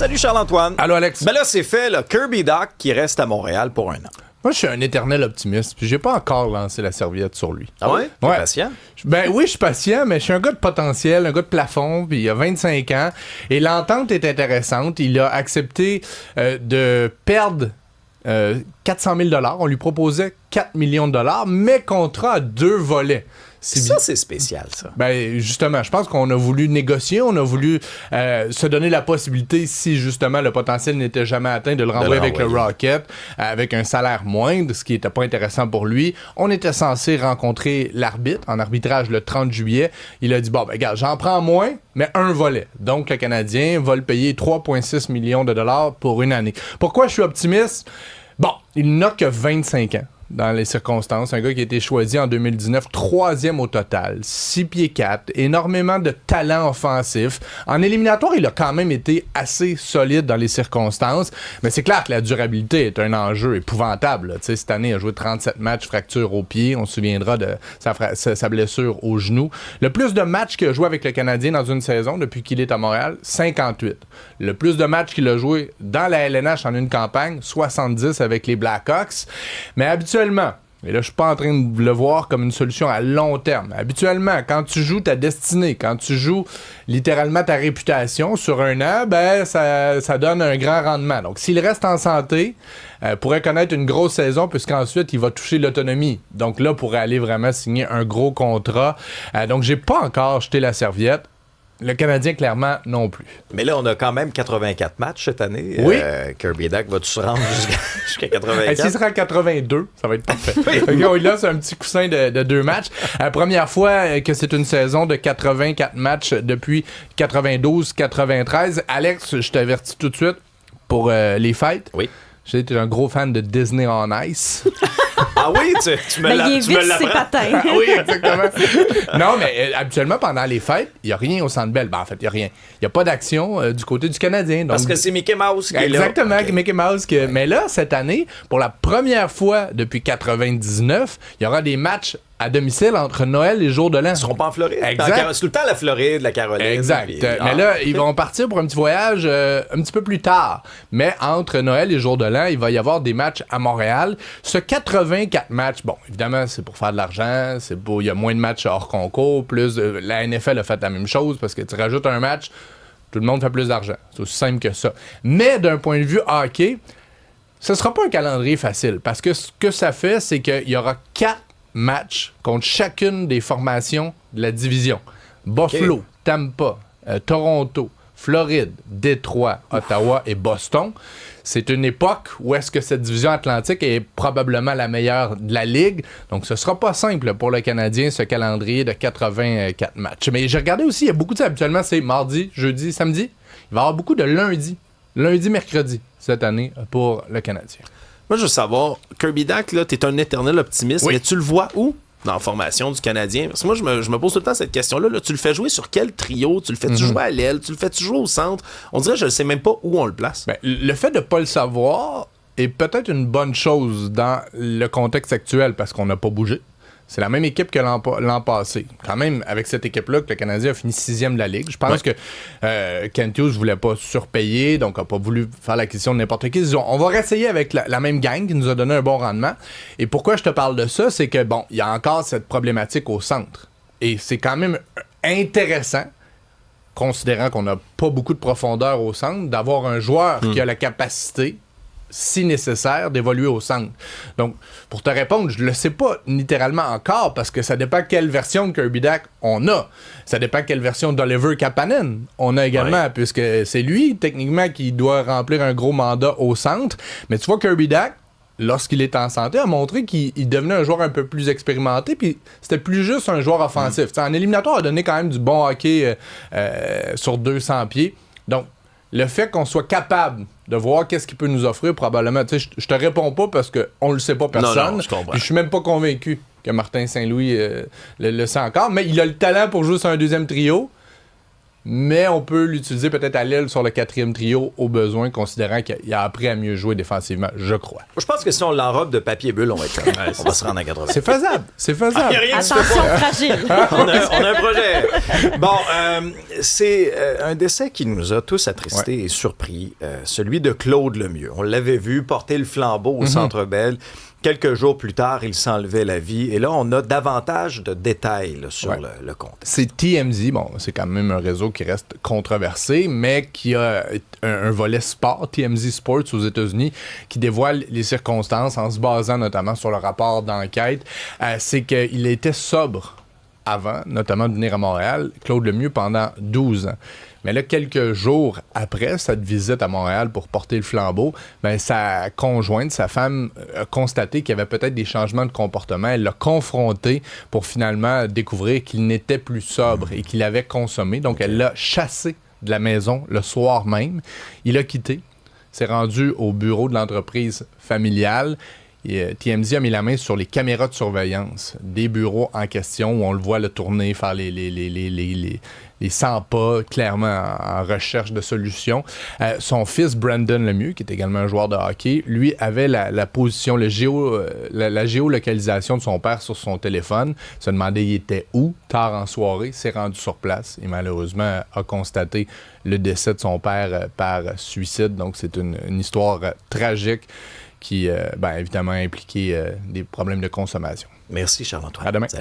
Salut Charles-Antoine. Allô Alex. Ben là, c'est fait, là. Kirby Dach qui reste à Montréal pour un an. Moi, je suis un éternel optimiste, puis j'ai pas encore lancé la serviette sur lui. Ah ouais? T'es patient? Ben oui, je suis patient, mais je suis un gars de potentiel, un gars de plafond, puis il a 25 ans, et l'entente est intéressante. Il a accepté de perdre 400 000 $. On lui proposait 4 millions de $, mais contrat à 2 volets. Ça, c'est spécial, ça. Ben, justement, je pense qu'on a voulu négocier, on a voulu se donner la possibilité, si justement le potentiel n'était jamais atteint, de le renvoyer avec le Rocket, avec un salaire moindre, ce qui n'était pas intéressant pour lui. On était censé rencontrer l'arbitre en arbitrage le 30 juillet. Il a dit, bon, ben, regarde, j'en prends moins, mais un volet. Donc, le Canadien va le payer 3,6 millions de dollars pour une année. Pourquoi je suis optimiste? Bon, il n'a que 25 ans. Dans les circonstances. Un gars qui a été choisi en 2019, 3e au total, 6 pieds 4, énormément de talent offensif. En éliminatoire, il a quand même été assez solide dans les circonstances, mais c'est clair que la durabilité est un enjeu épouvantable. Cette année, il a joué 37 matchs, fracture au pied. On se souviendra de sa blessure au genou. Le plus de matchs qu'il a joué avec le Canadien dans une saison depuis qu'il est à Montréal, 58. Le plus de matchs qu'il a joué dans la LNH en une campagne, 70 avec les Blackhawks. Mais habituellement, et là, je suis pas en train de le voir comme une solution à long terme. Habituellement, quand tu joues ta destinée, quand tu joues littéralement ta réputation sur un an, ben ça donne un grand rendement. Donc, s'il reste en santé, pourrait connaître une grosse saison puisqu'ensuite, il va toucher l'autonomie. Donc là, pourrait aller vraiment signer un gros contrat. Donc, j'ai pas encore jeté la serviette. Le Canadien, clairement, non plus. Mais là, on a quand même 84 matchs cette année. Oui. Kirby Dach, vas-tu se rendre jusqu'à 84? S'il sera à 82, ça va être parfait. On lui lance un petit coussin de 2 matchs. Première fois que c'est une saison de 84 matchs depuis 92-93. Alex, je t'avertis tout de suite pour les fêtes. Oui. J'étais un gros fan de Disney on Ice. Ah oui, tu me l'as. Il est vite ses patins. Ah oui, exactement. Non, mais habituellement, pendant les fêtes, il n'y a rien au Centre Bell. Ben, en fait, il n'y a rien. Il n'y a pas d'action du côté du Canadien. Donc... Parce que c'est Mickey Mouse qui est là. Exactement, Okay. Mickey Mouse. Mais là, cette année, pour la première fois depuis 99, il y aura des matchs à domicile entre Noël et Jour de l'An. Ils ne seront pas en Floride. Exact. C'est tout le temps la Floride, la Caroline. Exact. Puis... Mais là, ils vont partir pour un petit voyage un petit peu plus tard. Mais entre Noël et Jour de l'An, il va y avoir des matchs à Montréal. Ce 84 matchs, bon, évidemment, c'est pour faire de l'argent. Il y a moins de matchs hors concours. Plus la NFL a fait la même chose parce que tu rajoutes un match, tout le monde fait plus d'argent. C'est aussi simple que ça. Mais d'un point de vue hockey, ce sera pas un calendrier facile parce que ce que ça fait, c'est qu'il y aura 4 matchs contre chacune des formations de la division. Buffalo, Tampa, Toronto, Floride, Détroit, Ottawa et Boston. C'est une époque où est-ce que cette division atlantique est probablement la meilleure de la Ligue. Donc, ce sera pas simple pour le Canadien, ce calendrier de 84 matchs. Mais j'ai regardé aussi, il y a beaucoup de ça. Habituellement, c'est mardi, jeudi, samedi. Il va y avoir beaucoup de lundi, mercredi cette année pour le Canadien. Moi, je veux savoir, Kirby Dach, là, t'es un éternel optimiste, Oui. mais tu le vois où dans la formation du Canadien? Parce que moi, je me pose tout le temps cette question-là. Là. Tu le fais jouer sur quel trio? Tu le fais-tu jouer à l'aile? Tu le fais-tu jouer au centre? On dirait que je ne sais même pas où on le place. Ben, le fait de ne pas le savoir est peut-être une bonne chose dans le contexte actuel parce qu'on n'a pas bougé. C'est la même équipe que l'an passé. Quand même, avec cette équipe-là, que le Canadien a fini 6e de la Ligue. Je pense que Kent Hughes ne voulait pas surpayer, donc n'a pas voulu faire l'acquisition de n'importe qui. Ils disent, on va réessayer avec la même gang qui nous a donné un bon rendement. Et pourquoi je te parle de ça? C'est que, bon, il y a encore cette problématique au centre. Et c'est quand même intéressant, considérant qu'on n'a pas beaucoup de profondeur au centre, d'avoir un joueur qui a la capacité, si nécessaire, d'évoluer au centre. Donc, pour te répondre, je le sais pas littéralement encore parce que ça dépend quelle version de Kirby Dach on a. Ça dépend quelle version d'Oliver Kapanen on a également, puisque c'est lui, techniquement, qui doit remplir un gros mandat au centre. Mais tu vois, Kirby Dach, lorsqu'il est en santé, a montré qu'il devenait un joueur un peu plus expérimenté, puis c'était plus juste un joueur offensif. En éliminatoire, il a donné quand même du bon hockey sur 200 pieds. Donc, le fait qu'on soit capable de voir qu'est-ce qu'il peut nous offrir, probablement, tu sais, je te réponds pas parce qu'on le sait pas personne. Non, je comprends. Puis je suis même pas convaincu que Martin Saint-Louis le sait encore, mais il a le talent pour jouer sur un deuxième trio. mais on peut l'utiliser peut-être à l'aile sur le 4e trio au besoin, considérant qu'il a appris à mieux jouer défensivement, je crois. Je pense que si on l'enrobe de papier bulle, on va se rendre à 80. C'est faisable, c'est faisable. Il y a rien qui se fait Attention pas. fragile. On a un projet. Bon, c'est un décès qui nous a tous attristés et surpris, celui de Claude Lemieux. On l'avait vu porter le flambeau au Centre Bell. Quelques jours plus tard, il s'enlevait la vie. Et là, on a davantage de détails là, sur le contexte. C'est TMZ, bon, c'est quand même un réseau qui reste controversé, mais qui a un volet sport, TMZ Sports aux États-Unis, qui dévoile les circonstances en se basant notamment sur le rapport d'enquête. C'est qu'il était sobre avant, notamment de venir à Montréal, Claude Lemieux, pendant 12 ans. Mais là, quelques jours après cette visite à Montréal pour porter le flambeau, ben, sa conjointe, sa femme, a constaté qu'il y avait peut-être des changements de comportement. Elle l'a confronté pour finalement découvrir qu'il n'était plus sobre et qu'il avait consommé. Donc, elle l'a chassé de la maison le soir même. Il a quitté, s'est rendu au bureau de l'entreprise familiale. Et, TMZ a mis la main sur les caméras de surveillance des bureaux en question où on le voit le tourner, faire les 100 pas, clairement en recherche de solutions. Son fils, Brandon Lemieux, qui est également un joueur de hockey, lui avait la position, la géolocalisation de son père sur son téléphone. Se demandait il était où, tard en soirée, s'est rendu sur place et malheureusement a constaté le décès de son père par suicide. Donc c'est une histoire tragique qui, évidemment, a impliqué des problèmes de consommation. Merci, Charles-Antoine. À demain. Salut.